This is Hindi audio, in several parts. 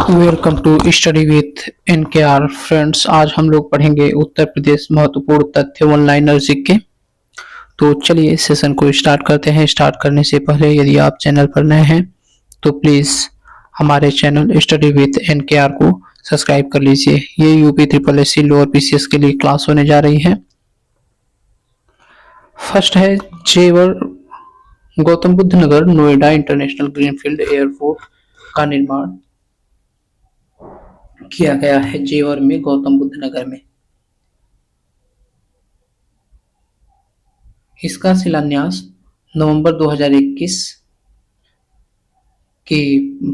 Welcome to study with NKR friends. आज हम लोग पढ़ेंगे उत्तर प्रदेश महत्वपूर्ण तथ्य ऑनलाइन जीके। तो चलिए सेशन को स्टार्ट करते हैं। स्टार्ट करने से पहले यदि आप चैनल पर नए हैं तो प्लीज़ हमारे चैनल स्टडी विथ एनकेआर को सब्सक्राइब कर लीजिए। ये UP triple SC lower PCS के लिए क्लास होने जा रही है। फर्स्ट है जेवर गौतम बुद्ध नगर नोएडा इंटरनेशनल ग्रीनफील्ड एयरपोर्ट का निर्माण किया गया है। जेवर में गौतम बुद्ध नगर में इसका शिलान्यास नवंबर 2021 के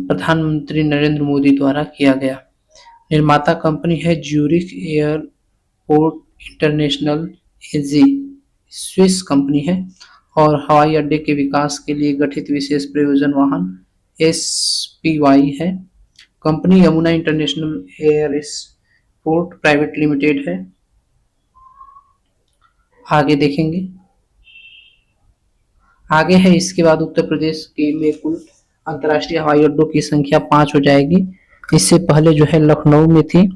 प्रधानमंत्री नरेंद्र मोदी द्वारा किया गया। निर्माता कंपनी है ज्यूरिख एयरपोर्ट इंटरनेशनल एजी, स्विस कंपनी है और हवाई अड्डे के विकास के लिए गठित विशेष प्रयोजन वाहन एसपीवाई है। Company Yamuna international airport private limited है। आगे देखेंगे। आगे है इसके बाद उत्तर प्रदेश के में कुल अंतर्राष्ट्रीय हवाई अड्डों की संख्या 5 हो जाएगी। इससे पहले जो है लखनऊ में थी,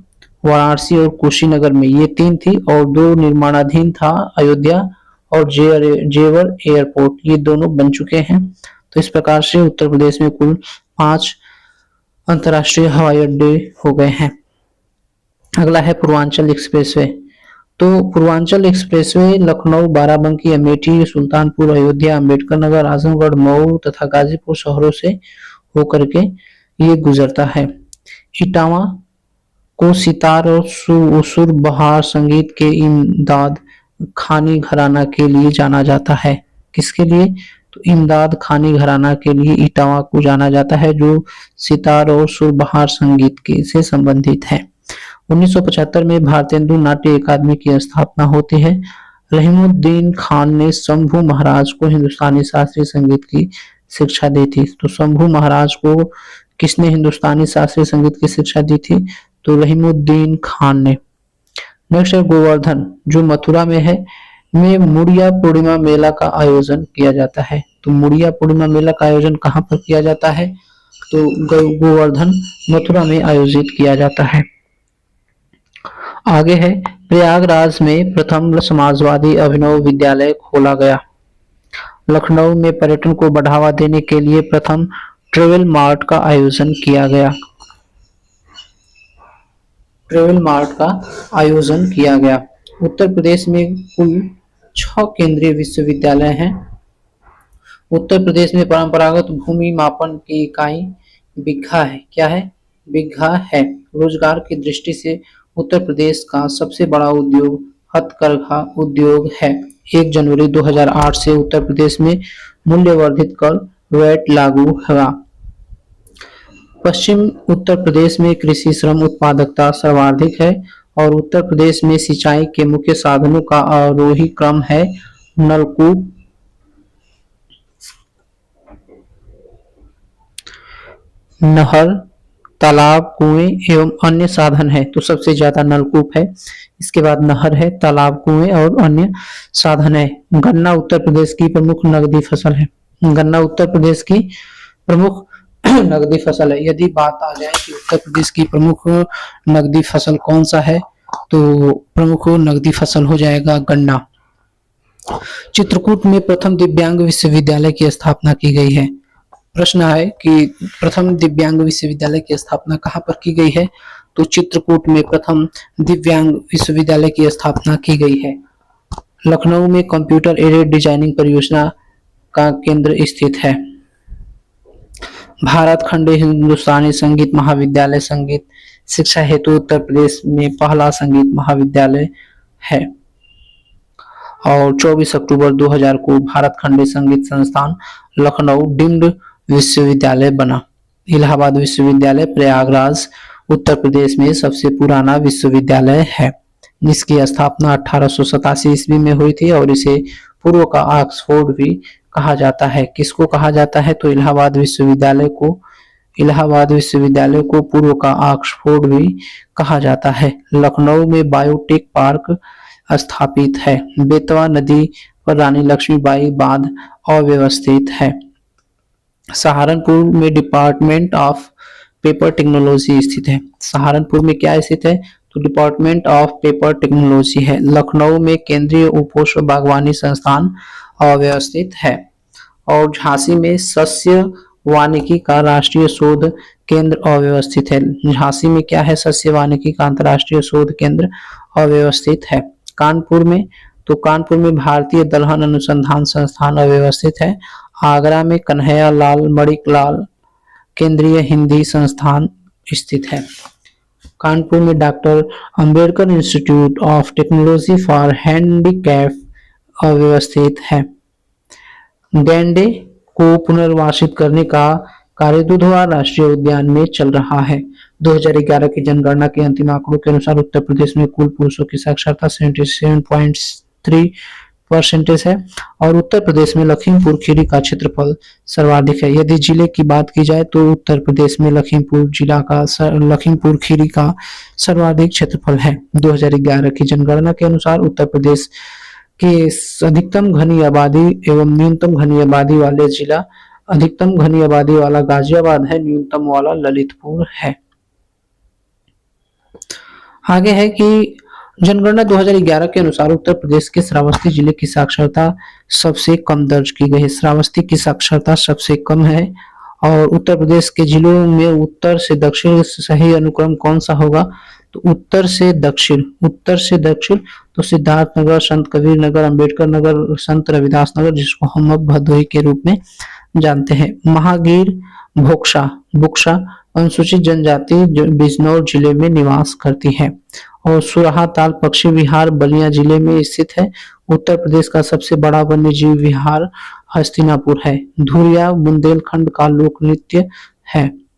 वाराणसी और कुशीनगर में, ये 3 थी और 2 निर्माणाधीन था, अयोध्या और जेवर एयरपोर्ट, ये दोनों बन चुके हैं। तो इस प्रकार से उत्तर प्रदेश में कुल 5 अंतर्राष्ट्रीय हवाई अड्डे हो गए हैं। अगला है पूर्वांचल एक्सप्रेसवे। तो पूर्वांचल एक्सप्रेसवे लखनऊ, बाराबंकी, अमेठी, सुल्तानपुर, अयोध्या, अम्बेडकर नगर, आजमगढ़, मऊ तथा गाजीपुर शहरों से होकर के ये गुजरता है। इटावा को सितार और सुर बहार संगीत के इमदाद खानी घराना के लिए जाना जाता है। किसके लिए? तो इमदाद खानी घराना के लिए इटावा को जाना जाता है, जो सितार और सुर बहार संगीत के से संबंधित है। 1975 में भारतेंदु नाट्य अकादमी की स्थापना होती है। रहीमुद्दीन खान ने शंभू महाराज को हिंदुस्तानी शास्त्रीय संगीत की शिक्षा दी थी। तो शंभू महाराज को किसने हिंदुस्तानी शास्त्रीय संगीत की शिक्षा दी थी? तो रहीमुद्दीन खान ने। नेक्स्ट है गोवर्धन, जो मथुरा में है, में मुड़िया पूर्णिमा मेला का आयोजन किया जाता है। तो मुड़िया पूर्णिमा मेला का आयोजन कहाँ पर किया जाता है? तो गोवर्धन मथुरा में आयोजित किया जाता है। आगे है प्रयागराज में प्रथम समाजवादी अभिनव विद्यालय खोला गया। लखनऊ में पर्यटन को बढ़ावा देने के लिए प्रथम ट्रेवल मार्ट का आयोजन किया गया। ट्रेवल मार्ट का आयोजन किया गया। उत्तर प्रदेश में कुल 6 केंद्रीय विश्वविद्यालय हैं। उत्तर प्रदेश में परंपरागत भूमि मापन की इकाई बिघा है। क्या है? बिघा है। रोजगार की दृष्टि से उत्तर प्रदेश का सबसे बड़ा उद्योग हथकरघा उद्योग है। 1 जनवरी 2008 से उत्तर प्रदेश में मूल्यवर्धित कर वैट लागू हुआ। पश्चिम उत्तर प्रदेश में कृषि श्रम उत्पादकता सर्वाधिक है और उत्तर प्रदेश में सिंचाई के मुख्य साधनों का आरोही क्रम है नलकूप, नहर, तालाब, कुएं एवं अन्य साधन है। तो सबसे ज्यादा नलकूप है, इसके बाद नहर है, तालाब, कुएं और अन्य साधन है। गन्ना उत्तर प्रदेश की प्रमुख नकदी फसल है। गन्ना उत्तर प्रदेश की प्रमुख नकदी फसल है। यदि बात आ जाए कि उत्तर प्रदेश की प्रमुख नकदी फसल कौन सा है, तो प्रमुख नकदी फसल हो जाएगा गन्ना। चित्रकूट में प्रथम दिव्यांग विश्वविद्यालय की स्थापना की गई है। प्रश्न है कि प्रथम दिव्यांग विश्वविद्यालय की स्थापना कहाँ पर की गई है? तो चित्रकूट में प्रथम दिव्यांग विश्वविद्यालय की स्थापना की गई है। लखनऊ में कंप्यूटर एडेड डिजाइनिंग परियोजना का केंद्र स्थित है। भारत खंड हिंदुस्तानी संगीत महाविद्यालय संगीत शिक्षा हेतु उत्तर प्रदेश में पहला संगीत महाविद्यालय है और 24 अक्टूबर 2000 को भारत खंड संगीत संस्थान लखनऊ डीम्ड विश्वविद्यालय बना। इलाहाबाद विश्वविद्यालय प्रयागराज उत्तर प्रदेश में सबसे पुराना विश्वविद्यालय है, जिसकी स्थापना 1887 ईस्वी में हुई थी और इसे पूर्व का ऑक्सफोर्ड भी कहा जाता है। किसको कहा जाता है? तो इलाहाबाद विश्वविद्यालय को पूर्व का ऑक्सफोर्ड भी कहा जाता है। लखनऊ में बायोटेक पार्क स्थापित है। बेतवा नदी पर रानी लक्ष्मीबाई बांध अव्यवस्थित है। सहारनपुर में डिपार्टमेंट ऑफ पेपर टेक्नोलॉजी स्थित है। सहारनपुर में क्या स्थित है, तो डिपार्टमेंट ऑफ पेपर टेक्नोलॉजी है। लखनऊ में केंद्रीय उपोष्ण बागवानी संस्थान अव्यवस्थित है। और झांसी में सस्य वानिकी का राष्ट्रीय शोध केंद्र अव्यवस्थित है। झांसी में क्या है, सस्य वानिकी का अंतर्राष्ट्रीय शोध केंद्र अव्यवस्थित है। कानपुर में, तो कानपुर में भारतीय दलहन अनुसंधान संस्थान अव्यवस्थित है। आगरा में कन्हैया लाल मणिक लाल केंद्रीय हिंदी संस्थान स्थित है। कानपुर में doctor Ambedkar institute of technology for handicap अव्यवस्थित है। गैंडे को पुनर्वासित करने का कार्य दुधवा राष्ट्रीय उद्यान में चल रहा है। 2011 की जनगणना के अंतिम आंकड़ों के अनुसार उत्तर प्रदेश में कुल पुरुषों की साक्षरता 77.3% है और उत्तर प्रदेश में लखीमपुर खीरी का क्षेत्रफल सर्वाधिक है। यदि जिले की बात की जाए तो उत्तर प्रदेश में लखीमपुर खीरी का सर्वाधिक क्षेत्रफल है। 2011 की जनगणना के अनुसार उत्तर प्रदेश के अधिकतम घनी आबादी एवं न्यूनतम घनी आबादी वाले जिला, अधिकतम घनी आबादी वाला गाजियाबाद है, न्यूनतम वाला ललितपुर है। आगे है कि जनगणना 2011 के अनुसार उत्तर प्रदेश के श्रावस्ती जिले की साक्षरता सबसे कम दर्ज की गई है। श्रावस्ती की साक्षरता सबसे कम है। और उत्तर प्रदेश के जिलों में उत्तर से दक्षिण सही अनुक्रम कौन सा होगा, तो उत्तर से दक्षिण तो सिद्धार्थनगर, संत कबीर नगर, अंबेडकर नगर, संत रविदास नगर, जिसको हम अब भदोही के रूप में जानते हैं। महागीर बुक्शा अनुसूचित जनजाति बिजनौर जिले में निवास करती है। और सुरहा ताल पक्षी विहार बलिया जिले में स्थित है। उत्तर प्रदेश का सबसे बड़ा वन्य जीव विहार हस्तिनापुर है। धुरिया बुंदेलखंड का लोक नृत्य है।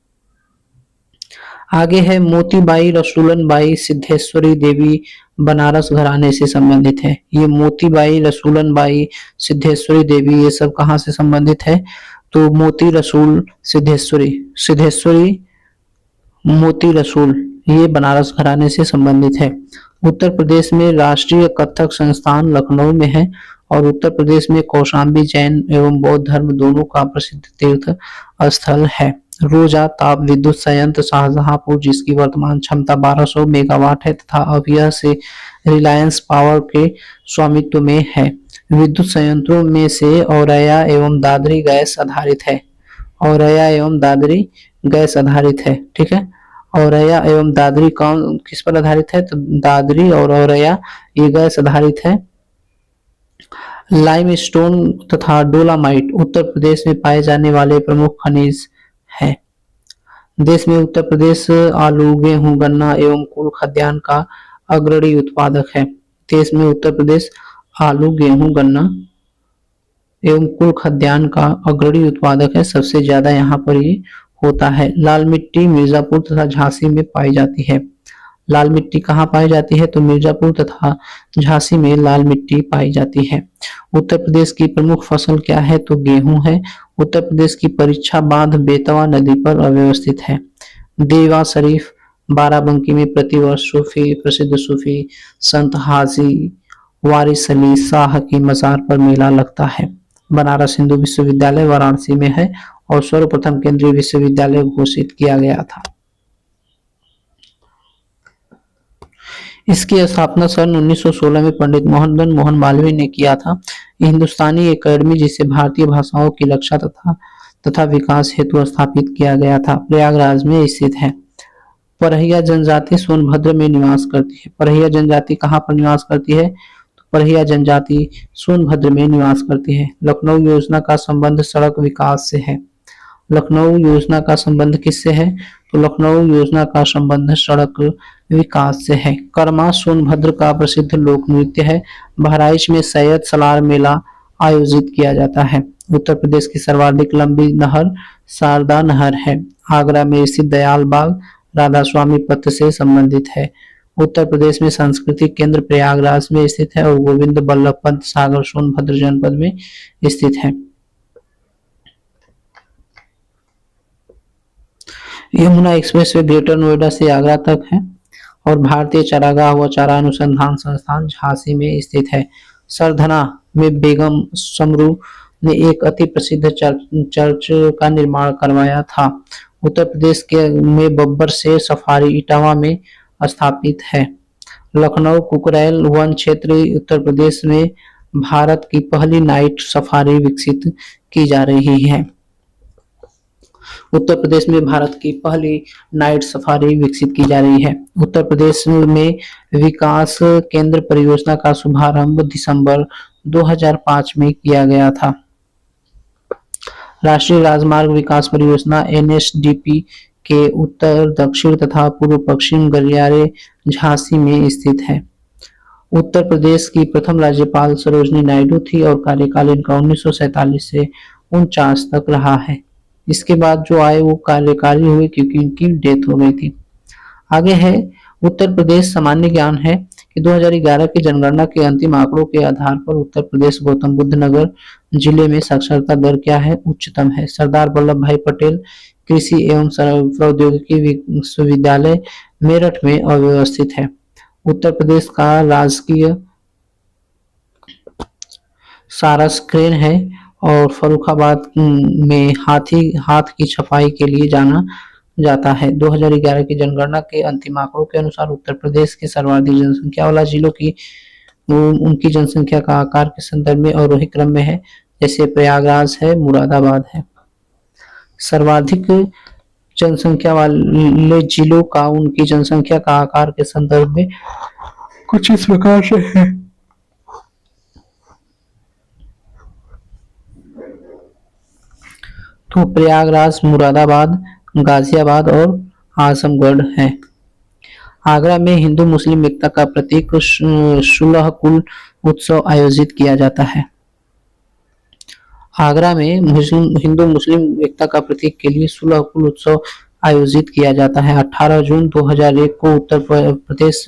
आगे है मोतीबाई रसूलन बाई सिद्धेश्वरी देवी बनारस घराने से संबंधित है। ये मोतीबाई रसूलन बाई सिद्धेश्वरी देवी ये सब कहाँ से संबंधित है, तो मोती रसूल सिद्धेश्वरी मोती रसूल ये बनारस घराने से संबंधित है। उत्तर प्रदेश में राष्ट्रीय कथक संस्थान लखनऊ में है। और उत्तर प्रदेश में कौशाम्बी जैन एवं बौद्ध धर्म दोनों का प्रसिद्ध तीर्थ स्थल है। रोजा ताप विद्युत संयंत्र शाहजहांपुर, जिसकी वर्तमान क्षमता 1200 मेगावाट है तथा अब यह से रिलायंस पावर के स्वामित्व में है। विद्युत संयंत्रों में से औरैया एवं दादरी गैस आधारित है। ठीक है। औरैया एवं दादरी कौन किस पर आधारित है, तो दादरी और औरैया ये गैस आधारित है। लाइमस्टोन तथा डोलामाइट उत्तर प्रदेश में पाए जाने वाले प्रमुख खनिज है। देश में उत्तर प्रदेश आलू, गेहूं, गन्ना एवं कुल खाद्यान्न का अग्रणी उत्पादक है। देश में उत्तर प्रदेश आलू, गेहूं, गन्ना एवं कुल खाद्यान्न का अग्रणी उत्पादक है। सबसे ज्यादा यहाँ पर ये होता है। लाल मिट्टी मिर्जापुर तथा झांसी में पाई जाती है। लाल मिट्टी कहाँ पाई जाती है, तो मिर्जापुर तथा झांसी में लाल मिट्टी पाई जाती है। उत्तर प्रदेश की प्रमुख फसल क्या है, तो गेहूं है। उत्तर प्रदेश की परीक्षा बांध बेतवा नदी पर अव्यवस्थित है। देवा शरीफ बाराबंकी में प्रतिवर्ष प्रसिद्ध सूफी संत हाजी वारिस अली शाह की मजार पर मेला लगता है। बनारस हिंदू विश्वविद्यालय वाराणसी में है और सर्वप्रथम केंद्रीय विश्वविद्यालय घोषित किया गया था। इसकी स्थापना सन 1916 में पंडित मोहनदन मोहन मालवीय ने किया था। हिंदुस्तानी एकेडमी, जिसे भारतीय भाषाओं की रक्षा तथा विकास हेतु स्थापित किया गया था, प्रयागराज में स्थित है। परहिया जनजाति सोनभद्र में निवास करती है। परहिया जनजाति कहाँ पर निवास करती है, तो परहिया जनजाति सोनभद्र में निवास करती है। लखनऊ योजना का संबंध सड़क विकास से है। लखनऊ योजना का संबंध किससे है, तो लखनऊ योजना का संबंध सड़क विकास से है। कर्मा सोनभद्र का प्रसिद्ध लोक नृत्य है। बहराइच में सैयद सलार मेला आयोजित किया जाता है। उत्तर प्रदेश की सर्वाधिक लंबी नहर शारदा नहर है। आगरा में स्थित दयाल बाग राधा स्वामी पथ से संबंधित है। उत्तर प्रदेश में सांस्कृतिक केंद्र प्रयागराज में स्थित है और गोविंद बल्लभ पंत सागर सोनभद्र जनपद में स्थित है। Yamuna express way greater Noida से आगरा तक है। और भारतीय चारागाह व चारा अनुसंधान संस्थान झांसी में स्थित है। सरधना में बेगम समरू ने एक अति प्रसिद्ध चर्च का निर्माण करवाया था। उत्तर प्रदेश के में बब्बर से सफारी इटावा में स्थापित है। लखनऊ कुकरेल वन क्षेत्र उत्तर प्रदेश में भारत की पहली नाइट सफारी विकसित की जा रही है। उत्तर प्रदेश में भारत की पहली नाइट सफारी विकसित की जा रही है। उत्तर प्रदेश में विकास केंद्र परियोजना का शुभारंभ दिसंबर 2005 में किया गया था। राष्ट्रीय राजमार्ग विकास परियोजना एनएचडीपी के उत्तर दक्षिण तथा पूर्व पश्चिम गलियारे झांसी में स्थित है। उत्तर प्रदेश की प्रथम राज्यपाल सरोजनी नायडू थी और कार्यकाल इनका 1947 से 49 तक रहा है। इसके बाद जो आए वो कार्यकारी हुए क्योंकि उनकी डेथ हो गई थी। आगे है उत्तर प्रदेश सामान्य ज्ञान है कि 2011 की जनगणना के अंतिम आंकड़ों के आधार पर उत्तर प्रदेश गौतम बुद्ध नगर जिले में साक्षरता दर क्या है? उच्चतम है। सरदार वल्लभ भाई पटेल कृषि एवं प्रौद्योगिकी विश्वविद्यालय मेरठ में अव्यवस्थित है। उत्तर प्रदेश का राजकीय सारस क्रेन है और फर्रुखाबाद में हाथ की छपाई के लिए जाना जाता है। 2011 की जनगणना के अंतिम आंकड़ों के अनुसार उत्तर प्रदेश के सर्वाधिक जनसंख्या वाला जिलों की उनकी जनसंख्या का आकार के संदर्भ में अवरोही क्रम में है, जैसे प्रयागराज है, मुरादाबाद है। सर्वाधिक जनसंख्या वाले जिलों का उनकी जनसंख्या का आकार के संदर्भ में कुछ इस प्रकार से है। तो प्रयागराज, मुरादाबाद, गाजियाबाद और आजमगढ़ है। आगरा में हिंदू मुस्लिम एकता का प्रतीक सुलह कुल उत्सव आयोजित किया जाता है। आगरा में हिंदू मुस्लिम एकता का प्रतीक के लिए सुलह कुल उत्सव आयोजित किया जाता है। 18 जून 2001 को उत्तर प्रदेश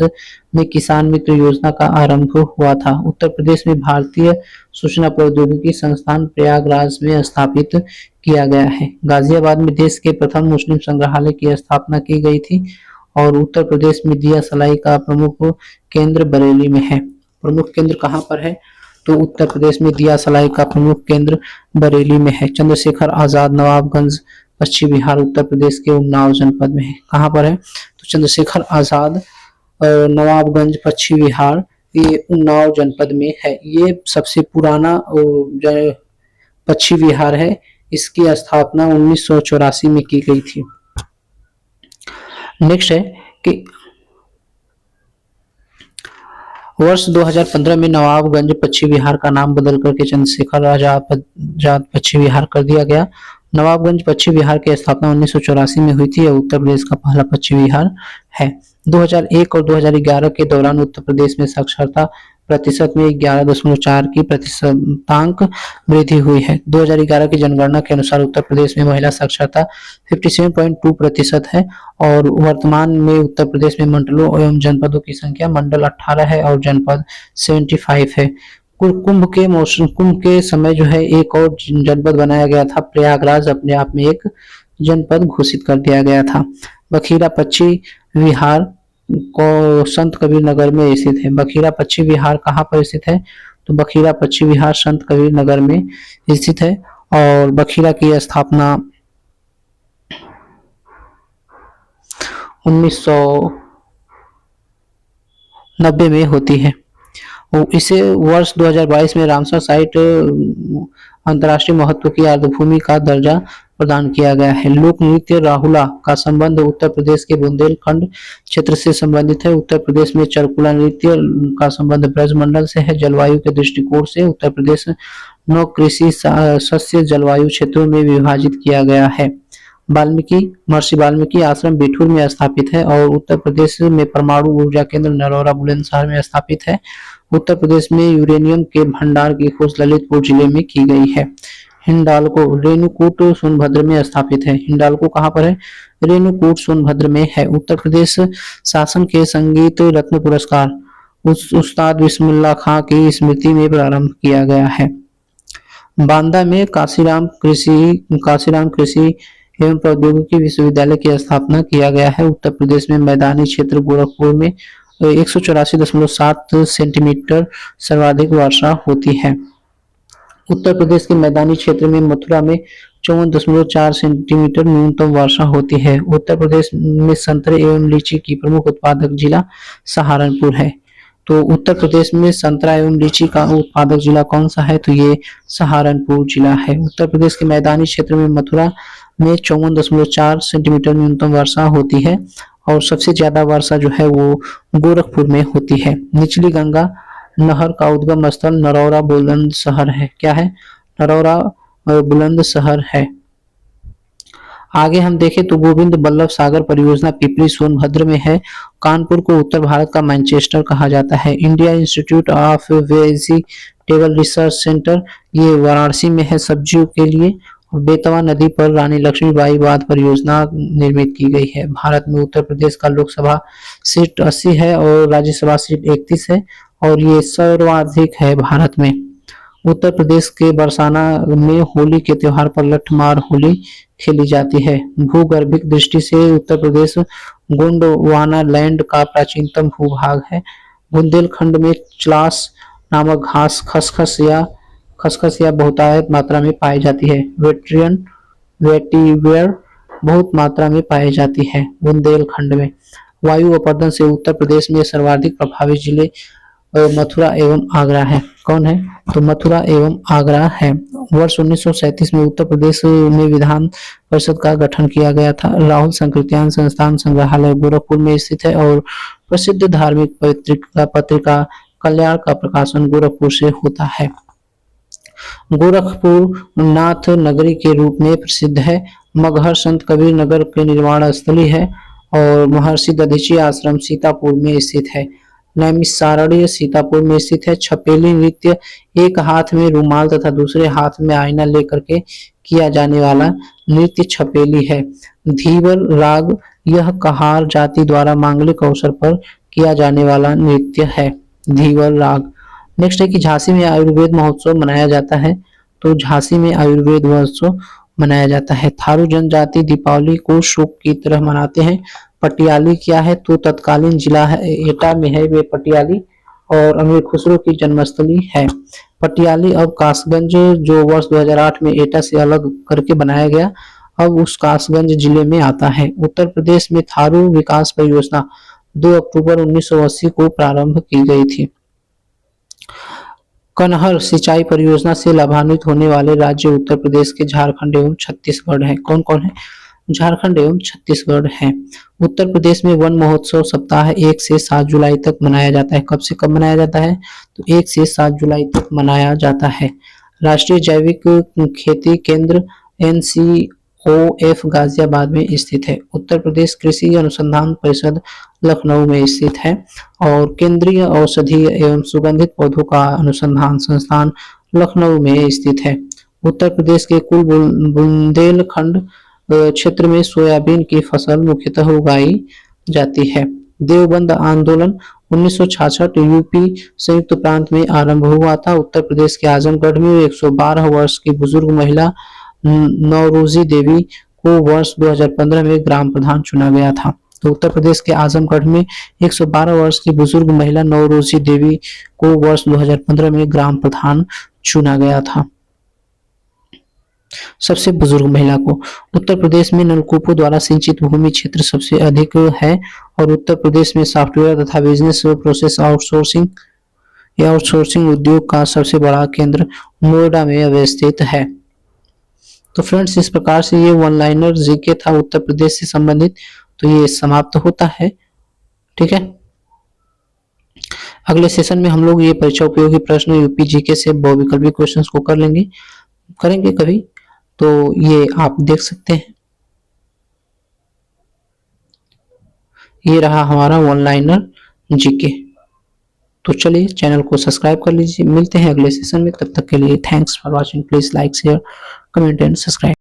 में किसान मित्र योजना का आरंभ हुआ था। उत्तर प्रदेश में भारतीय सूचना प्रौद्योगिकी संस्थान प्रयागराज में स्थापित किया गया है। गाजियाबाद में देश के प्रथम मुस्लिम संग्रहालय की स्थापना की गई थी और उत्तर प्रदेश में दिया सलाई का प्रमुख केंद्र बरेली में है। प्रमुख केंद्र कहाँ पर है? तो उत्तर प्रदेश में दिया सलाई का प्रमुख केंद्र बरेली में है। चंद्रशेखर आजाद नवाबगंज पश्चिम बिहार उत्तर प्रदेश के उन्नाव जनपद में है। कहाँ पर है? तो चंद्रशेखर आजाद नवाबगंज पश्चिम बिहार ये उन्नाव जनपद में है। ये सबसे पुराना पश्चिम बिहार है। इसकी स्थापना 1984 में की गई थी। नेक्स्ट है कि वर्ष 2015 में नवाबगंज पश्चिम बिहार का नाम बदल करके चंद्रशेखर आजाद पश्चिम बिहार कर दिया गया। नवाबगंज पश्चिम बिहार की स्थापना 1984 में हुई थी और उत्तर प्रदेश का पहला पश्चिम बिहार है। 2001 और 2011 के दौरान उत्तर प्रदेश में साक्षरता प्रतिशत में 11.4 की प्रतिशतांक वृद्धि हुई है। 2011 की जनगणना के अनुसार उत्तर प्रदेश में महिला साक्षरता 57.2% है और वर्तमान में उत्तर प्रदेश में मंडलों एवं जनपदों की संख्या मंडल 18 है और जनपद 75 है। कुंभ के समय जो है एक और जनपद बनाया गया था, प्रयागराज अपने आप में एक जनपद घोषित कर दिया गया था। बखीरा पश्चिम बिहार को संत कबीर नगर में स्थित है। बखीरा पश्चिम बिहार कहाँ पर स्थित है? तो बखीरा पश्चिम बिहार संत कबीर नगर में स्थित है और बखीरा की स्थापना 1990 में होती है। इसे वर्ष 2022 में रामसर साइट अंतर्राष्ट्रीय महत्व की आर्द्रभूमि का दर्जा प्रदान किया गया है। लोक नृत्य राहुला का संबंध उत्तर प्रदेश के बुंदेलखंड क्षेत्र से संबंधित है। उत्तर प्रदेश में चरकुला नृत्य का संबंध ब्रजमंडल से है। जलवायु के दृष्टिकोण से उत्तर प्रदेश 9 कृषि सस्य जलवायु क्षेत्रों में विभाजित किया गया है। महर्षि वाल्मीकि आश्रम बिठूर में स्थापित है और उत्तर प्रदेश में परमाणु ऊर्जा केंद्र नरौरा बुलंदशहर में स्थापित है। उत्तर प्रदेश में यूरेनियम के भंडार की खोज ललितपुर जिले में की गई है। हिंडाल्को रेणुकूट सोनभद्र में स्थापित है। हिंडाल्को कहाँ पर है? रेणुकूट सोनभद्र में है। उत्तर प्रदेश शासन के संगीत रत्न पुरस्कार उस्ताद बिस्मिल्लाह खां की स्मृति में प्रारंभ किया गया है। बांदा में काशीराम कृषि एवं प्रौद्योगिकी विश्वविद्यालय की स्थापना किया गया है। उत्तर प्रदेश में मैदानी क्षेत्र गोरखपुर में 184.7 सेंटीमीटर सर्वाधिक वर्षा होती है। उत्तर प्रदेश के मैदानी क्षेत्र में मथुरा में 54.4 सेंटीमीटर न्यूनतम वर्षा होती है। उत्तर प्रदेश में संतरे एवं लीची की प्रमुख उत्पादक जिला सहारनपुर है। तो उत्तर प्रदेश में संतरा एवं लीची का उत्पादक जिला कौन सा है, तो ये सहारनपुर जिला है। उत्तर प्रदेश के मैदानी क्षेत्र में मथुरा में 54.4 सेंटीमीटर न्यूनतम वर्षा होती है और सबसे ज्यादा वर्षा जो है वो गोरखपुर में होती है। निचली गंगा नहर का उद्गम स्थल नरौरा बुलंदशहर है। क्या है? नरौरा बुलंदशहर है। आगे हम देखें तो गोविंद बल्लभ सागर परियोजना पिपरी सोनभद्र में है। कानपुर को उत्तर भारत का मैनचेस्टर कहा जाता है। India institute of vegetable research centre ये वाराणसी में है सब्जियों के लिए। और बेतवा नदी पर रानी लक्ष्मीबाई बांध परियोजना निर्मित की गई है। भारत में उत्तर प्रदेश का लोकसभा सीट 80 है और राज्यसभा सीट 31 है और ये सर्वाधिक है भारत में। उत्तर प्रदेश के बरसाना में होली के त्योहार पर लठमार होली खेली जाती है। भूगर्भिक दृष्टि से उत्तर प्रदेश गोंडवाना लैंड का प्राचीनतम भूभाग है। बुंदेलखंड में चलास नामक घास खसखस या बहुतायत मात्रा में पाई जाती है। वेटिवेयर बहुत मात्रा में पाई जाती है बुंदेलखंड में। वायु अपरदन से उत्तर प्रदेश में सर्वाधिक प्रभावित जिले मथुरा एवं आगरा है। कौन है? तो मथुरा एवं आगरा है। वर्ष 1937 में उत्तर प्रदेश में विधान परिषद का गठन किया गया था। राहुल संकृत्यान संस्थान संग्रहालय गोरखपुर में स्थित है और प्रसिद्ध धार्मिक पत्रिका कल्याण का प्रकाशन गोरखपुर से होता है। गोरखपुर नाथ नगरी के रूप में प्रसिद्ध है। मगहर संत कबीर नगर के निर्माण स्थली है और महर्षि दधीची आश्रम सीतापुर में स्थित है। नैमिषारण्य सीतापुर में स्थित है। छपेली नृत्य एक हाथ में रुमाल तथा दूसरे हाथ में आईना लेकर के किया जाने वाला नृत्य छपेली है। धीवर राग यह कहार जाति द्वारा मांगलिक अवसर पर किया जाने वाला नृत्य है, धीवर राग। नेक्स्ट है कि झांसी में आयुर्वेद महोत्सव मनाया जाता है। तो झांसी में आयुर्वेद महोत्सव मनाया जाता है। थारू जनजाति दीपावली को शोक की तरह मनाते हैं। पटियाली क्या है? तो तत्कालीन जिला है एटा में है वे पटियाली और अमीर खुसरो की जन्मस्थली है। पटियाली अब कासगंज जो वर्ष 2008 में एटा से अलग करके बनाया गया अब उस कासगंज जिले में आता है। उत्तर प्रदेश में थारू विकास परियोजना 2 अक्टूबर 1980 को प्रारंभ की गई थी। कनहर सिंचाई परियोजना से लाभान्वित होने वाले राज्य उत्तर प्रदेश के झारखंड एवं छत्तीसगढ़ है। कौन कौन है? झारखंड एवं छत्तीसगढ़ है। उत्तर प्रदेश में वन महोत्सव सप्ताह 1 से 7 जुलाई तक मनाया जाता है। कब से कब मनाया जाता है? तो 1 से 7 जुलाई तक मनाया जाता है। राष्ट्रीय जैविक खेती केंद्र NCOF गाजियाबाद में स्थित है। उत्तर प्रदेश कृषि अनुसंधान परिषद लखनऊ में स्थित है और केंद्रीय औषधीय एवं सुगंधित पौधों का अनुसंधान संस्थान लखनऊ में स्थित है। उत्तर प्रदेश के कुल बुंदेलखंड क्षेत्र में सोयाबीन की फसल मुख्यतः उगाई जाती है। देवबंद आंदोलन 1966 यूपी संयुक्त प्रांत में आरंभ हुआ था। उत्तर प्रदेश के आजमगढ़ में 112 वर्ष की बुजुर्ग महिला नौरोजी देवी को वर्ष 2015 में ग्राम प्रधान चुना गया था। तो उत्तर प्रदेश के आजमगढ़ में 112 वर्ष की बुजुर्ग महिला नौरोजी देवी को वर्ष 2015 में ग्राम प्रधान चुना गया था, सबसे बुजुर्ग महिला को। उत्तर प्रदेश में नलकूपों द्वारा सिंचित भूमि क्षेत्र सबसे अधिक है और उत्तर प्रदेश में सॉफ्टवेयर तथा बिजनेस प्रोसेस आउटसोर्सिंग उद्योग का सबसे बड़ा केंद्र नोएडा में अवस्थित है। तो फ्रेंड्स इस प्रकार से ये वन लाइनर जीके था उत्तर प्रदेश से संबंधित। तो ये समाप्त होता है। ठीक है, अगले सेशन में हम लोग ये परीक्षा उपयोगी प्रश्न यूपी जीके से बहुविकल्पी क्वेश्चंस को करेंगे कभी। तो ये आप देख सकते हैं, ये रहा हमारा वन लाइनर जीके। तो चलिए चैनल को सब्सक्राइब कर लीजिए। मिलते हैं अगले सेशन में, तब तक के लिए thanks for watching. Please like share comment and subscribe.